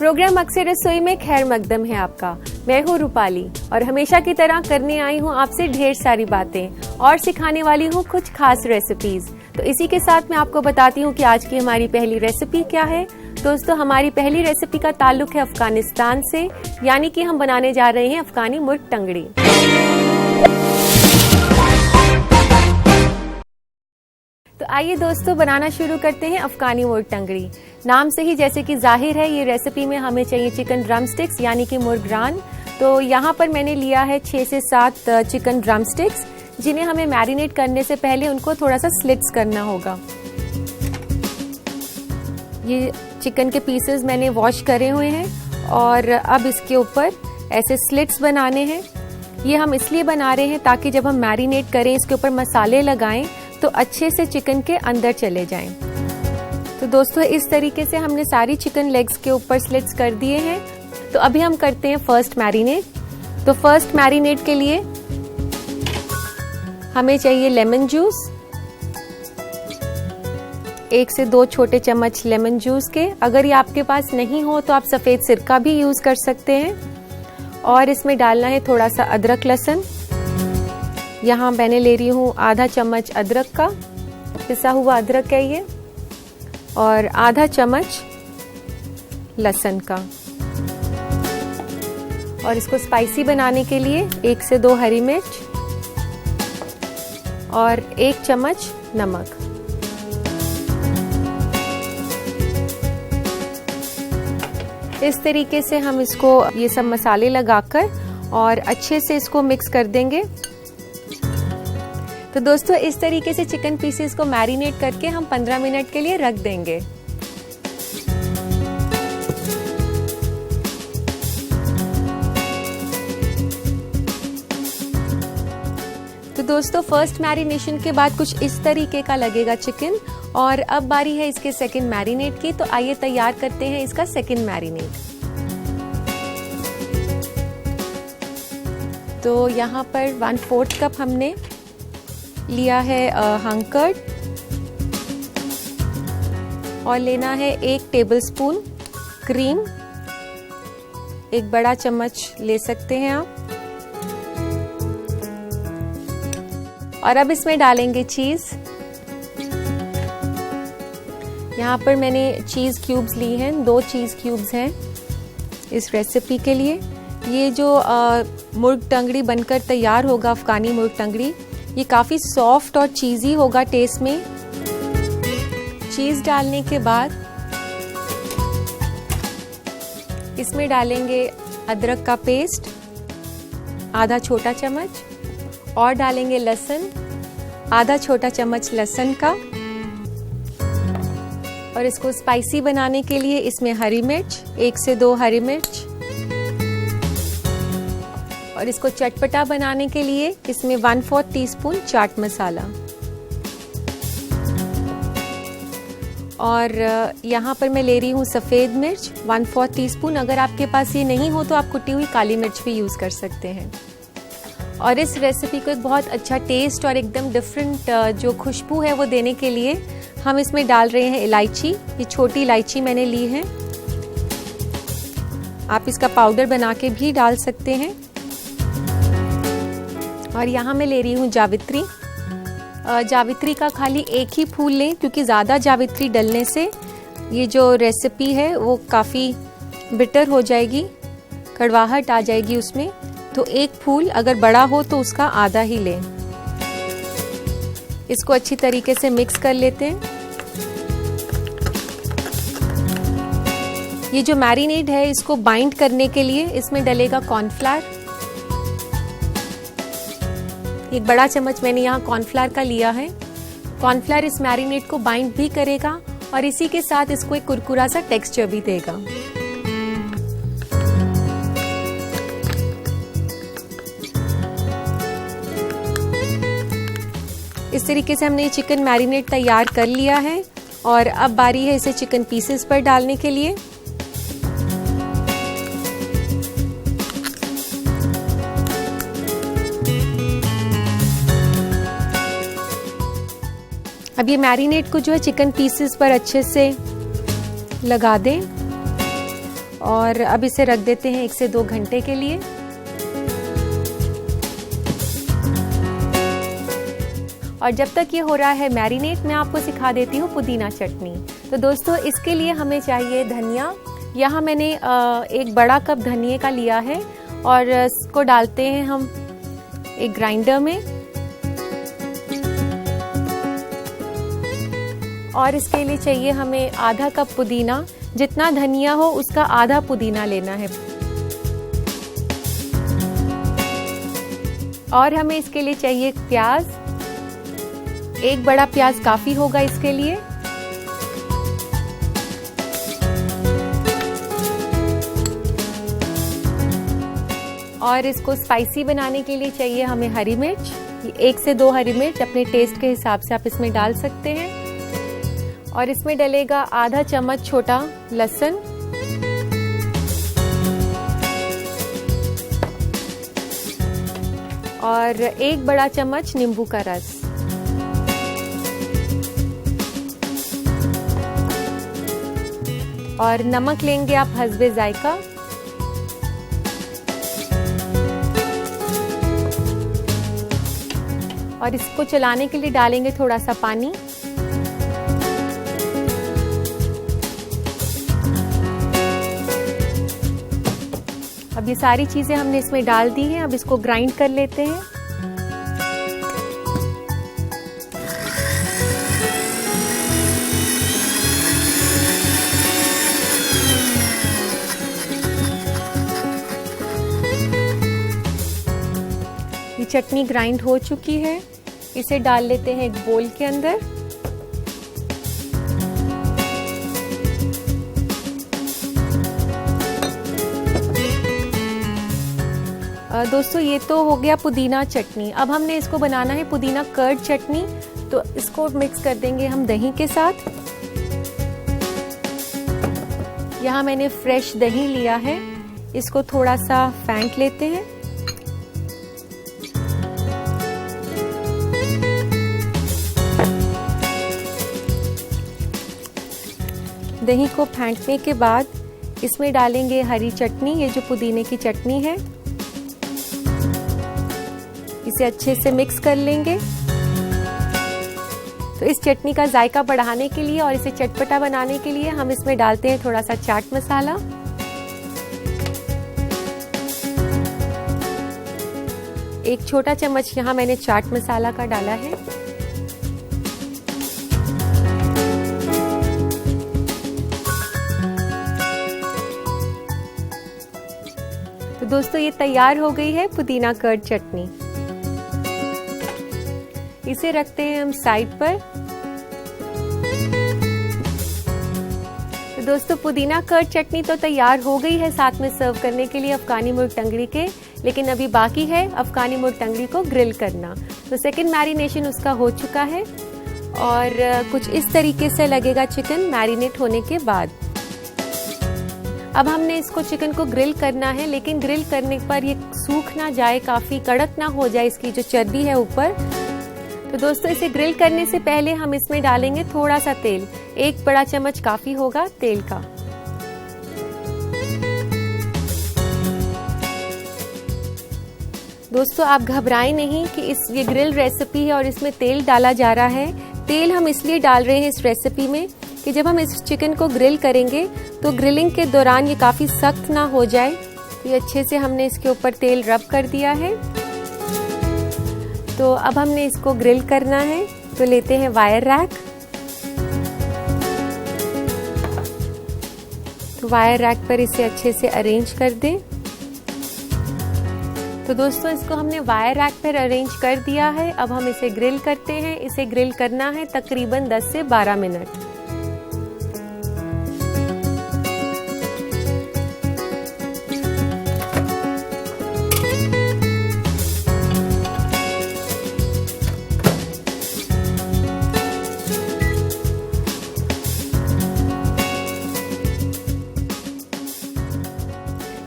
Programme अक्सर रसोई में खैर मकदम है आपका। मैं हूँ रूपाली और हमेशा की तरह करने आई हूँ आपसे ढेर सारी बातें और सिखाने वाली हूँ कुछ खास रेसिपीज। तो इसी के साथ मैं आपको बताती हूँ कि आज की हमारी पहली रेसिपी क्या है। दोस्तों, हमारी पहली रेसिपी का ताल्लुक है अफगानिस्तान से, यानी कि हम बनाने जा रहे हैं अफगानी मुर्ग टंगड़ी। तो आइए दोस्तों, बनाना शुरू करते हैं अफगानी मुर्ग टंगड़ी। नाम से ही जैसे कि जाहिर है, ये रेसिपी में हमें चाहिए चिकन ड्रम स्टिक्स यानी कि मुर्ग रान। तो यहाँ पर मैंने लिया है 6 से 7 चिकन ड्रम स्टिक्स, जिन्हें हमें मैरिनेट करने से पहले उनको थोड़ा सा स्लिट्स करना होगा। ये चिकन के पीसेस मैंने वॉश करे हुए हैं और अब इसके ऊपर ऐसे स्लिट्स बनाने हैं। ये हम इसलिए बना रहे हैं ताकि जब हम मैरिनेट करें, इसके ऊपर मसाले लगाएं तो अच्छे से चिकन के अंदर चले जाएं। तो दोस्तों, इस तरीके से हमने सारी चिकन लेग्स के ऊपर स्लिट्स कर दिए हैं। तो अभी हम करते हैं फर्स्ट मैरिनेट। तो फर्स्ट मैरिनेट के लिए हमें चाहिए लेमन जूस, 1 से 2 छोटे चम्मच लेमन जूस के। अगर ये आपके पास नहीं हो तो आप सफेद सिरका भी यूज कर सकते हैं। और इसमें डालना है थोड़ा सा अदरक लहसुन। यहाँ मैंने ले रही हूँ आधा चम्मच अदरक का, पिसा हुआ अदरक है ये, और आधा चम्मच लहसुन का। और इसको स्पाइसी बनाने के लिए 1 से 2 हरी मिर्च और 1 चम्मच नमक। इस तरीके से हम इसको ये सब मसाले लगाकर और अच्छे से इसको मिक्स कर देंगे। तो दोस्तों, इस तरीके से चिकन पीसेस को मैरिनेट करके हम 15 मिनट के लिए रख देंगे। तो दोस्तों, फर्स्ट मैरिनेशन के बाद कुछ इस तरीके का लगेगा चिकन, और अब बारी है इसके सेकंड मैरिनेट की। तो आइए तैयार करते हैं इसका सेकंड मैरिनेट। तो यहाँ पर 1/4 कप हमने लिया है हंकर्ड, और लेना है 1 टेबलस्पून क्रीम, 1 बड़ा चम्मच ले सकते हैं आप। और अब इसमें डालेंगे चीज। यहाँ पर मैंने चीज क्यूब्स ली हैं, 2 चीज क्यूब्स हैं इस रेसिपी के लिए। ये जो मुर्ग टंगड़ी बनकर तैयार होगा, अफगानी मुर्ग टंगड़ी, ये काफी सॉफ्ट और चीजी होगा टेस्ट में। चीज डालने के बाद इसमें डालेंगे अदरक का पेस्ट, आधा छोटा चम्मच, और डालेंगे लहसुन, आधा छोटा चम्मच लहसुन का। और इसको स्पाइसी बनाने के लिए इसमें हरी मिर्च, 1 से 2 हरी मिर्च, और इसको चटपटा बनाने के लिए इसमें 1/4 टीस्पून चाट मसाला। और यहाँ पर मैं ले रही हूँ सफ़ेद मिर्च 1/4 टीस्पून। अगर आपके पास ये नहीं हो तो आप कुटी हुई काली मिर्च भी यूज़ कर सकते हैं। और इस रेसिपी को एक बहुत अच्छा टेस्ट और एकदम डिफरेंट जो खुशबू है वो देने के लिए हम इसमें डाल रहे हैं इलायची। ये छोटी इलायची मैंने ली है, आप इसका पाउडर बना के भी डाल सकते हैं। और यहाँ मैं ले रही हूँ जावित्री। जावित्री का खाली 1 ही फूल लें, क्योंकि ज़्यादा जावित्री डलने से ये जो रेसिपी है वो काफ़ी बिटर हो जाएगी, कड़वाहट आ जाएगी उसमें। तो 1 फूल अगर बड़ा हो तो उसका आधा ही लें। इसको अच्छी तरीके से मिक्स कर लेते हैं। ये जो मैरिनेड है, इसको बाइंड करने के लिए इसमें डलेगा कॉर्नफ्लावर। 1 बड़ा चम्मच मैंने यहाँ कॉर्नफ्लावर का लिया है। कॉर्नफ्लावर इस मैरिनेट को बाइंड भी करेगा और इसी के साथ इसको एक कुरकुरा सा टेक्सचर भी देगा। इस तरीके से हमने चिकन मैरिनेट तैयार कर लिया है, और अब बारी है इसे चिकन पीसेस पर डालने के लिए। अब ये मैरिनेट को जो है चिकन पीसेस पर अच्छे से लगा दें और अब इसे रख देते हैं 1 से 2 घंटे के लिए। और जब तक ये हो रहा है मैरिनेट, मैं आपको सिखा देती हूँ पुदीना चटनी। तो दोस्तों इसके लिए हमें चाहिए धनिया। यहाँ मैंने 1 बड़ा कप धनिए का लिया है और इसको डालते हैं हम एक ग्राइंडर में। और इसके लिए चाहिए हमें आधा कप पुदीना। जितना धनिया हो उसका आधा पुदीना लेना है। और हमें इसके लिए चाहिए प्याज। 1 बड़ा प्याज काफी होगा इसके लिए। और इसको स्पाइसी बनाने के लिए चाहिए हमें हरी मिर्च। 1 से 2 हरी मिर्च अपने टेस्ट के हिसाब से आप इसमें डाल सकते हैं। और इसमें डलेगा आधा चम्मच छोटा लहसुन। और 1 बड़ा चम्मच नींबू का रस। और नमक लेंगे आप हस्बे जायका। और इसको चलाने के लिए डालेंगे थोड़ा सा पानी। अब ये सारी चीजें हमने इसमें डाल दी हैं। अब इसको ग्राइंड कर लेते हैं। ये चटनी ग्राइंड हो चुकी है। इसे डाल लेते हैं एक बोल के अंदर। दोस्तों ये तो हो गया पुदीना चटनी। अब हमने इसको बनाना है पुदीना कर्ड चटनी। तो इसको मिक्स कर देंगे हम दही के साथ। यहाँ मैंने फ्रेश दही लिया है। इसको थोड़ा सा फेंट लेते हैं। दही को फेंटने के बाद इसमें डालेंगे हरी चटनी। ये जो पुदीने की चटनी है, इसे अच्छे से मिक्स कर लेंगे। तो इस चटनी का जायका बढ़ाने के लिए और इसे चटपटा बनाने के लिए हम इसमें डालते हैं थोड़ा सा चाट मसाला। एक छोटा चम्मच यहाँ मैंने चाट मसाला का डाला है। तो दोस्तों ये तैयार हो गई है पुदीना कर्ड चटनी। इसे रखते हैं हम साइड पर। तो दोस्तों पुदीना कर्ड चटनी तो तैयार हो गई है साथ में सर्व करने के लिए अफगानी मुर्ग टंगड़ी के। लेकिन अभी बाकी है अफगानी मुर्ग टंगड़ी को ग्रिल करना। तो सेकंड मैरिनेशन उसका हो चुका है और कुछ इस तरीके से लगेगा चिकन मैरिनेट होने के बाद। अब हमने इसको चिकन को ग्रिल करना है, लेकिन ग्रिल करने पर ये सूख ना जाए, काफी कड़क ना हो जाए इसकी जो चर्बी है ऊपर। तो दोस्तों इसे ग्रिल करने से पहले हम इसमें डालेंगे थोड़ा सा तेल। 1 बड़ा चम्मच काफी होगा तेल का। दोस्तों आप घबराएं नहीं कि ये ग्रिल रेसिपी है और इसमें तेल डाला जा रहा है। तेल हम इसलिए डाल रहे हैं इस रेसिपी में कि जब हम इस चिकन को ग्रिल करेंगे तो ग्रिलिंग के दौरान ये काफी सख्त ना हो जाए। ये अच्छे से हमने इसके ऊपर तेल रब कर दिया है। तो अब हमने इसको ग्रिल करना है। तो लेते हैं वायर रैक। तो वायर रैक पर इसे अच्छे से अरेंज कर दें। तो दोस्तों इसको हमने वायर रैक पर अरेंज कर दिया है। अब हम इसे ग्रिल करते हैं। इसे ग्रिल करना है तकरीबन 10 से 12 मिनट।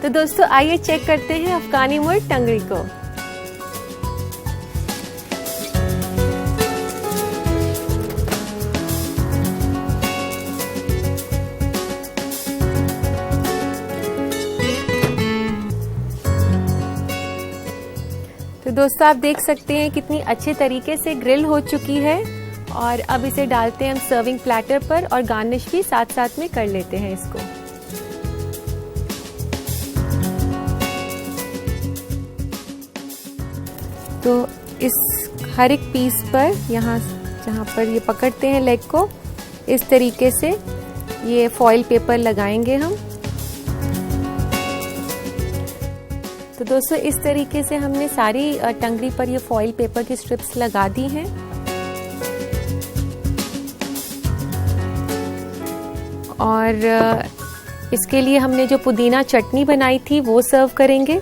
तो दोस्तों आइए चेक करते हैं अफगानी मुर्ग टंगड़ी को। दोस्तों आप देख सकते हैं कितनी अच्छे तरीके से ग्रिल हो चुकी है और अब इसे डालते हैं हम सर्विंग प्लेटर पर और गार्निश भी साथ साथ में कर लेते हैं इसको। तो इस हर एक पीस पर यहाँ जहाँ पर ये पकड़ते हैं लेग को, इस तरीके से ये फॉइल पेपर लगाएंगे हम। तो दोस्तों इस तरीके से हमने सारी टंगड़ी पर ये फॉइल पेपर की स्ट्रिप्स लगा दी हैं। और इसके लिए हमने जो पुदीना चटनी बनाई थी वो सर्व करेंगे।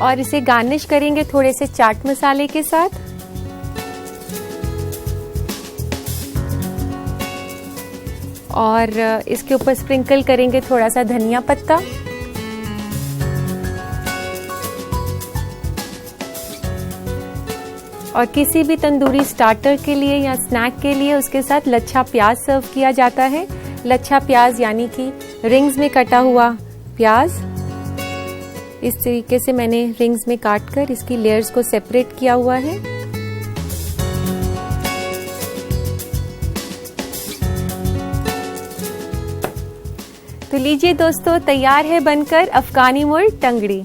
और इसे गार्निश करेंगे थोड़े से चाट मसाले के साथ। और इसके ऊपर स्प्रिंकल करेंगे थोड़ा सा धनिया पत्ता। और किसी भी तंदूरी स्टार्टर के लिए या स्नैक के लिए उसके साथ लच्छा प्याज सर्व किया जाता है। लच्छा प्याज यानी कि रिंग्स में कटा हुआ प्याज। इस तरीके से मैंने रिंग्स में काटकर इसकी लेयर्स को सेपरेट किया हुआ है। तो लीजिए दोस्तों, तैयार है बनकर अफगानी मुर्ग टंगड़ी।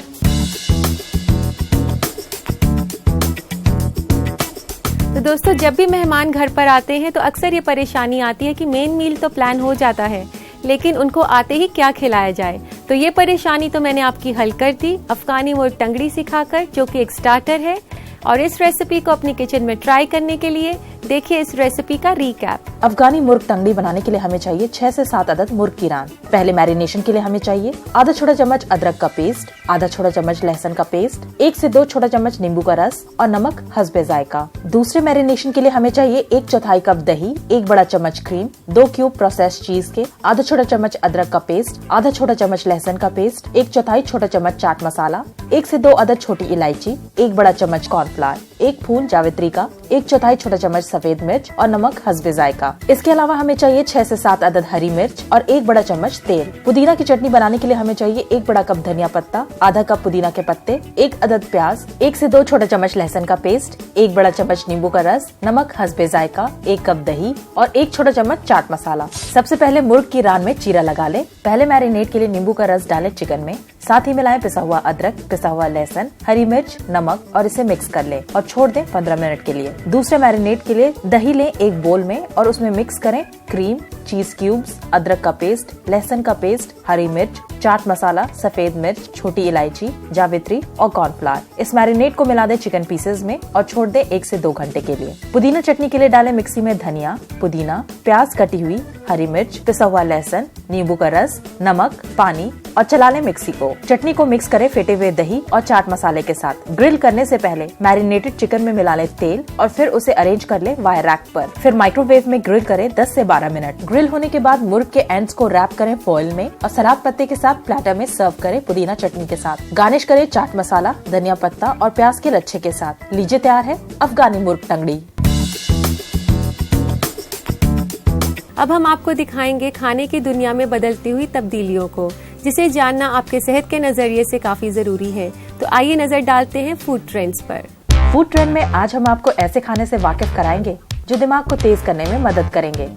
तो दोस्तों जब भी मेहमान घर पर आते हैं तो अक्सर ये परेशानी आती है कि मेन मील तो प्लान हो जाता है लेकिन उनको आते ही क्या खिलाया जाए। तो ये परेशानी तो मैंने आपकी हल कर दी अफगानी मुर्ग टंगड़ी सिखाकर, जो कि एक स्टार्टर है। और इस रेसिपी को अपनी किचन में ट्राई करने के लिए देखिए इस रेसिपी का रिकैप। अफगानी मुर्ग टंगड़ी बनाने के लिए हमें चाहिए 6 से 7 अदद मुर्ग की रान। पहले मैरिनेशन के लिए हमें चाहिए आधा छोटा चम्मच अदरक का पेस्ट, आधा छोटा चम्मच लहसुन का पेस्ट, 1 से 2 छोटा चम्मच नींबू का रस और नमक हस्बे जायका। दूसरे मैरिनेशन के लिए हमें चाहिए 1/4 कप दही, 1 बड़ा चम्मच क्रीम, 2 क्यूब प्रोसेस्ड चीज के, आधा छोटा चम्मच अदरक का पेस्ट, आधा छोटा चम्मच लहसुन का पेस्ट, 1/4 छोटा चम्मच चाट मसाला, 1 से 2 अदद छोटी इलायची, 1 बड़ा चम्मच कॉर्नफ्लावर, 1 फूल जावित्री का, 1/4 छोटा चम्मच सफेद मिर्च और नमक हस्बे जायका। इसके अलावा हमें चाहिए 6 से 7 अदद हरी मिर्च और 1 बड़ा चम्मच तेल। पुदीना की चटनी बनाने के लिए हमें चाहिए 1 बड़ा कप धनिया पत्ता, आधा कप पुदीना के पत्ते, 1 अदद प्याज, 1 से 2 छोटा चम्मच लहसुन का पेस्ट, 1 बड़ा चम्मच नींबू का रस, नमक हस्बे जायका, 1 कप दही और 1 छोटा चम्मच चाट मसाला। सबसे पहले मुर्ग की रान में चीरा लगा ले। पहले मैरिनेट के लिए नींबू का रस डालें चिकन में, साथ ही मिलाएं पिसा हुआ अदरक, पिसा हुआ लहसुन, हरी मिर्च, नमक और इसे मिक्स कर ले और छोड़ दें 15 मिनट के लिए। दूसरे मैरिनेट के लिए दही लें एक बोल में और उसमें मिक्स करें क्रीम, चीज क्यूब्स, अदरक का पेस्ट, लहसुन का पेस्ट, हरी मिर्च, चाट मसाला, सफेद मिर्च, छोटी इलायची, जावित्री और कॉर्नफ्लावर। इस मैरिनेट को मिला दें चिकन पीसेज में और छोड़ दें 1 से 2 घंटे के लिए। पुदीना चटनी के लिए डालें मिक्सी में धनिया, पुदीना, प्याज कटी हुई, हरी मिर्च, पिसा हुआ लहसुन, नींबू का रस, नमक, पानी और चला लें मिक्सी को। चटनी को मिक्स करें फेटे हुए दही और चाट मसाले के साथ। ग्रिल करने से पहले मैरिनेटेड चिकन में मिला लें तेल और फिर उसे अरेंज कर लें वायर रैक पर। फिर माइक्रोवेव में ग्रिल करें 10 से 12 मिनट। ग्रिल होने के बाद मुर्ग के एंड्स को रैप करें फॉइल में और सलाद पत्ते के साथ प्लेटर में सर्व करें पुदीना चटनी के साथ। गार्निश करें चाट मसाला, धनिया पत्ता और प्याज के लच्छे के साथ। लीजिए तैयार है अफगानी मुर्ग टंगड़ी। अब हम आपको दिखाएंगे खाने की दुनिया में बदलती हुई तब्दीलियों को, जिसे जानना आपके सेहत के नजरिए से काफी जरूरी है। तो आइए नजर डालते हैं फूड ट्रेंड्स पर। फूड ट्रेंड में आज हम आपको ऐसे खाने से वाकिफ कराएंगे जो दिमाग को तेज करने में मदद करेंगे।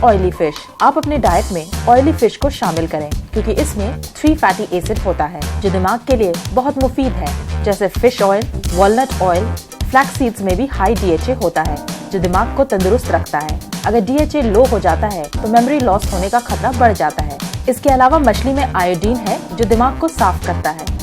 Oily fish. आप अपने डाइट में ऑयली फिश को शामिल करें क्योंकि इसमें 3 फैटी एसिड होता है जो दिमाग के लिए बहुत मुफीद है, जैसे fish oil, walnut oil. Flax seeds में भी हाई DHA होता है जो दिमाग को तंदुरुस्त रखता है। अगर DHA लो हो जाता है तो मेमोरी लॉस होने का खतरा बढ़ जाता है। इसके अलावा मछली में आयोडीन है जो दिमाग को साफ करता है।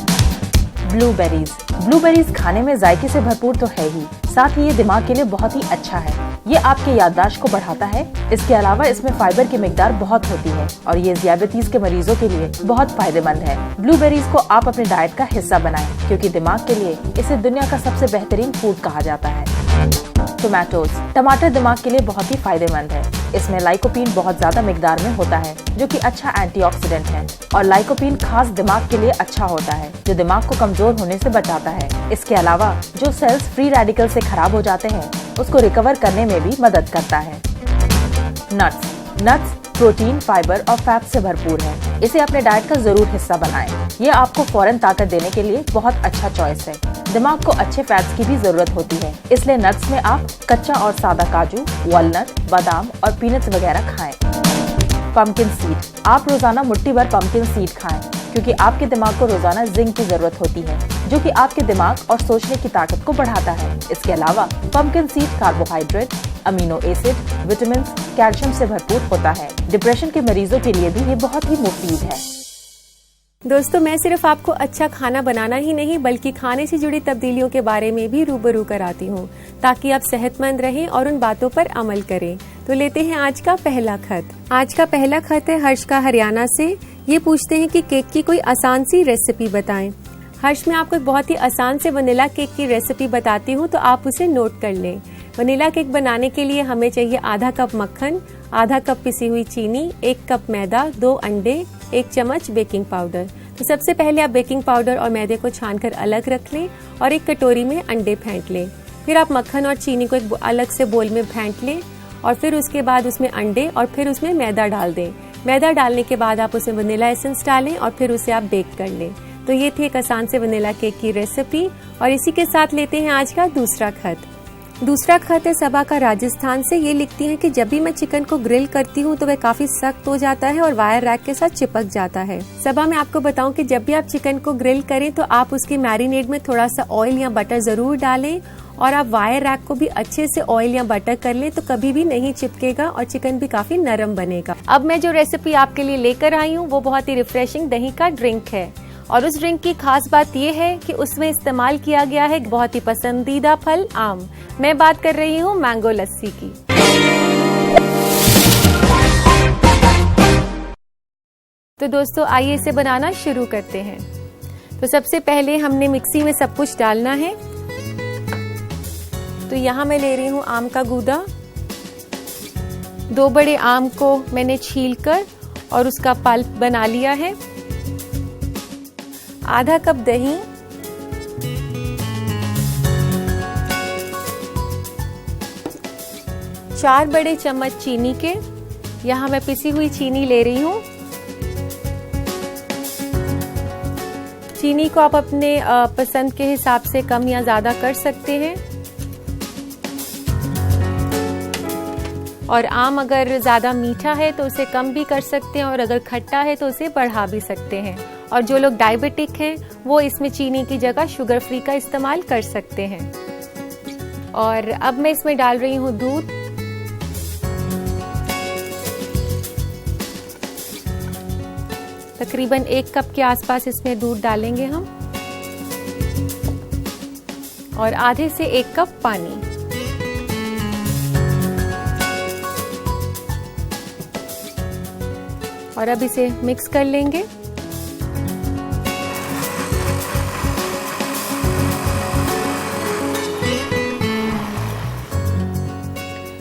ब्लूबेरीज। ब्लूबेरीज खाने में जायके से भरपूर तो है ही, साथ ही ये दिमाग के लिए बहुत ही अच्छा है। ये आपके याददाश्त को बढ़ाता है। इसके अलावा इसमें फाइबर की मिकदार बहुत होती है और ये डायबिटीज के मरीजों के लिए बहुत फायदेमंद है। ब्लूबेरीज को आप अपने डाइट का हिस्सा बनाएं क्योंकि दिमाग के लिए इसे दुनिया का सबसे बेहतरीन फूड कहा जाता है। टोमेटोज। टमाटर दिमाग के लिए बहुत ही फायदेमंद है। इसमें लाइकोपीन बहुत ज्यादा मिकदार में होता है जो कि अच्छा एंटीऑक्सीडेंट है और लाइकोपीन खास दिमाग के लिए अच्छा होता है जो दिमाग को कमजोर होने से बचाता है। इसके अलावा जो सेल्स फ्री रेडिकल से खराब हो जाते हैं उसको रिकवर करने में भी मदद करता है। नट्स। नट्स प्रोटीन, फाइबर और फैट से भरपूर है। इसे अपने डाइट का जरूर हिस्सा बनाएं। ये आपको फौरन ताकत देने के लिए बहुत अच्छा चॉइस है। दिमाग को अच्छे फैट्स की भी जरूरत होती है, इसलिए नट्स में आप कच्चा और सादा काजू, वॉलनट, बादाम और पीनट्स वगैरह खाएं। पंपकिन सीड, आप रोजाना मुट्ठी भर पंपकिन सीड खाएं, क्योंकि आपके दिमाग को रोजाना जिंक की जरूरत होती है, जो कि आपके दिमाग और सोचने की ताकत को बढ़ाता है। इसके अलावा pumpkin seed carbohydrate, amino acid, vitamin, calcium से भरपूर होता है। डिप्रेशन के मरीजों के लिए भी ये बहुत ही मुफीद है। दोस्तों, मैं सिर्फ आपको अच्छा खाना बनाना ही नहीं बल्कि खाने से जुड़ी तब्दीलियों के बारे में भी रूबरू कराती हूँ, ताकि आप सेहतमंद रहें और उन बातों पर अमल करें। तो लेते हैं आज का पहला खत। आज का पहला खत है हर्ष का, हरियाणा से। ये पूछते हैं कि केक की कोई आसान सी रेसिपी बताएं। हर्ष, मैं आपको एक बहुत ही आसान से वनीला केक की रेसिपी बताती हूँ, तो आप उसे नोट कर लें। वनीला केक बनाने के लिए हमें चाहिए आधा कप मक्खन, आधा कप पिसी हुई चीनी, 1 कप मैदा, 2 अंडे, 1 चम्मच बेकिंग पाउडर। तो सबसे पहले आप बेकिंग पाउडर और मैदे को छानकर अलग रख लें और एक कटोरी में अंडे फेंट लें। फिर आप मक्खन और चीनी को एक अलग से बोल में फेंट लें और फिर उसके बाद उसमें अंडे और फिर उसमें मैदा डाल दें। मैदा डालने के बाद आप उसमें वनीला एसेंस डालें और फिर उसे आप बेक कर लें। तो ये थी एक आसान से वनीला केक की रेसिपी। और इसी के साथ लेते हैं आज का दूसरा खत। दूसरा खत है सबा का, राजस्थान से। ये लिखती हैं कि जब भी मैं चिकन को ग्रिल करती हूँ तो वह काफी सख्त हो जाता है और वायर रैक के साथ चिपक जाता है। सबा, मैं आपको बताऊं कि जब भी आप चिकन को ग्रिल करें तो आप उसके मैरिनेड में थोड़ा सा ऑयल या बटर जरूर डालें और आप वायर रैक को भी अच्छे से ऑयल या बटर कर लें, तो कभी भी नहीं चिपकेगा और चिकन भी काफी नरम बनेगा। अब मैं जो रेसिपी आपके लिए लेकर आई हूँ वो बहुत ही रिफ्रेशिंग दही का ड्रिंक है। और उस ड्रिंक की खास बात यह है कि उसमें इस्तेमाल किया गया है बहुत ही पसंदीदा फल आम। मैं बात कर रही हूँ मैंगो लस्सी की। तो दोस्तों, आइए इसे बनाना शुरू करते हैं। तो सबसे पहले हमने मिक्सी में सब कुछ डालना है। तो यहाँ मैं ले रही हूँ आम का गूदा। 2 बड़े आम को मैंने छीलकर और उसका पल्प बना लिया है। आधा कप दही, 4 बड़े चम्मच चीनी के, यहाँ मैं पिसी हुई चीनी ले रही हूँ। चीनी को आप अपने पसंद के हिसाब से कम या ज्यादा कर सकते हैं। और आम अगर ज्यादा मीठा है तो उसे कम भी कर सकते हैं और अगर खट्टा है तो उसे बढ़ा भी सकते हैं। और जो लोग डायबिटिक हैं वो इसमें चीनी की जगह शुगर फ्री का इस्तेमाल कर सकते हैं। और अब मैं इसमें डाल रही हूँ दूध। तकरीबन 1 कप के आसपास इसमें दूध डालेंगे हम और आधे से 1 कप पानी। और अब इसे मिक्स कर लेंगे।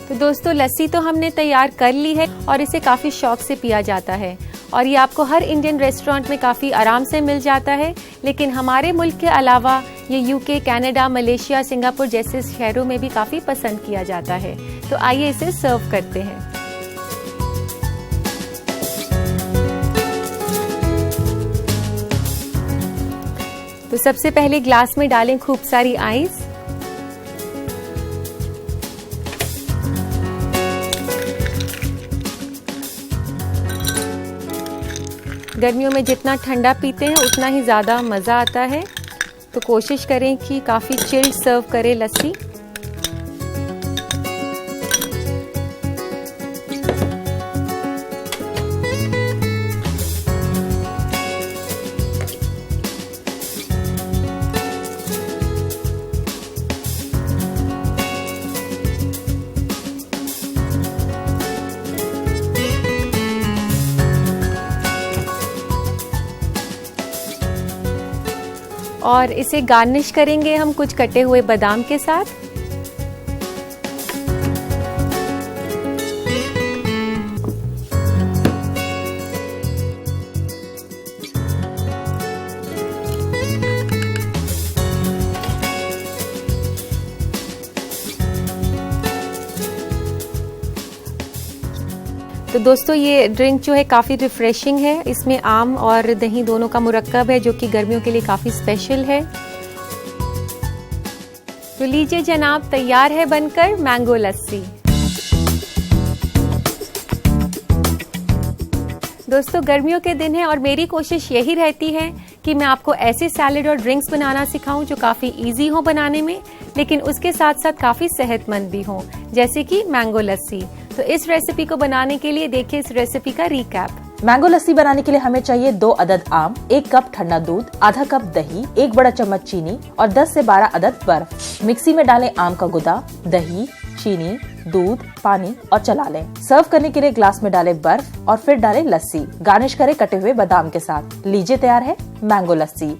तो दोस्तों, लस्सी तो हमने तैयार कर ली है और इसे काफी शौक से पिया जाता है और ये आपको हर इंडियन रेस्टोरेंट में काफी आराम से मिल जाता है। लेकिन हमारे मुल्क के अलावा ये यूके, कनाडा, मलेशिया, सिंगापुर जैसे शहरों में भी काफी पसंद किया जाता है। तो आइए इसे सर्व करते हैं। तो सबसे पहले ग्लास में डालें खूब सारी आइस। गर्मियों में जितना ठंडा पीते हैं उतना ही ज़्यादा मज़ा आता है, तो कोशिश करें कि काफ़ी चिल्ड सर्व करें लस्सी। और इसे गार्निश करेंगे हम कुछ कटे हुए बादाम के साथ। तो दोस्तों ये ड्रिंक जो है काफ़ी रिफ्रेशिंग है। इसमें आम और दही दोनों का मुरक्कब है जो कि गर्मियों के लिए काफ़ी स्पेशल है। तो लीजिए जनाब, तैयार है बनकर मैंगो लस्सी। दोस्तों गर्मियों के दिन है और मेरी कोशिश यही रहती है कि मैं आपको ऐसे सैलेड और ड्रिंक्स बनाना सिखाऊं जो काफ़ी इजी हो बनाने में, लेकिन उसके साथ साथ काफ़ी सेहतमंद भी हो, जैसे कि मैंगो लस्सी। तो इस रेसिपी को बनाने के लिए देखिए इस रेसिपी का रिकैप। मैंगो लस्सी बनाने के लिए हमें चाहिए 2 अदद आम, 1 कप ठंडा दूध, आधा कप दही, 1 बड़ा चम्मच चीनी और 10 से 12 अदद बर्फ। मिक्सी में डालें आम का गुदा, दही, चीनी, दूध, पानी और चला लें। सर्व करने के लिए ग्लास में डालें बर्फ और फिर डालें लस्सी। गार्निश करें कटे हुए बादाम के साथ। लीजिए तैयार है मैंगो लस्सी।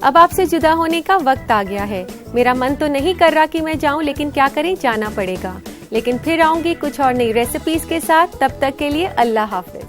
अब आपसे जुदा होने का वक्त आ गया है। मेरा मन तो नहीं कर रहा कि मैं जाऊं, लेकिन क्या करें, जाना पड़ेगा। लेकिन फिर आऊंगी कुछ और नई रेसिपीज के साथ। तब तक के लिए अल्लाह हाफिज।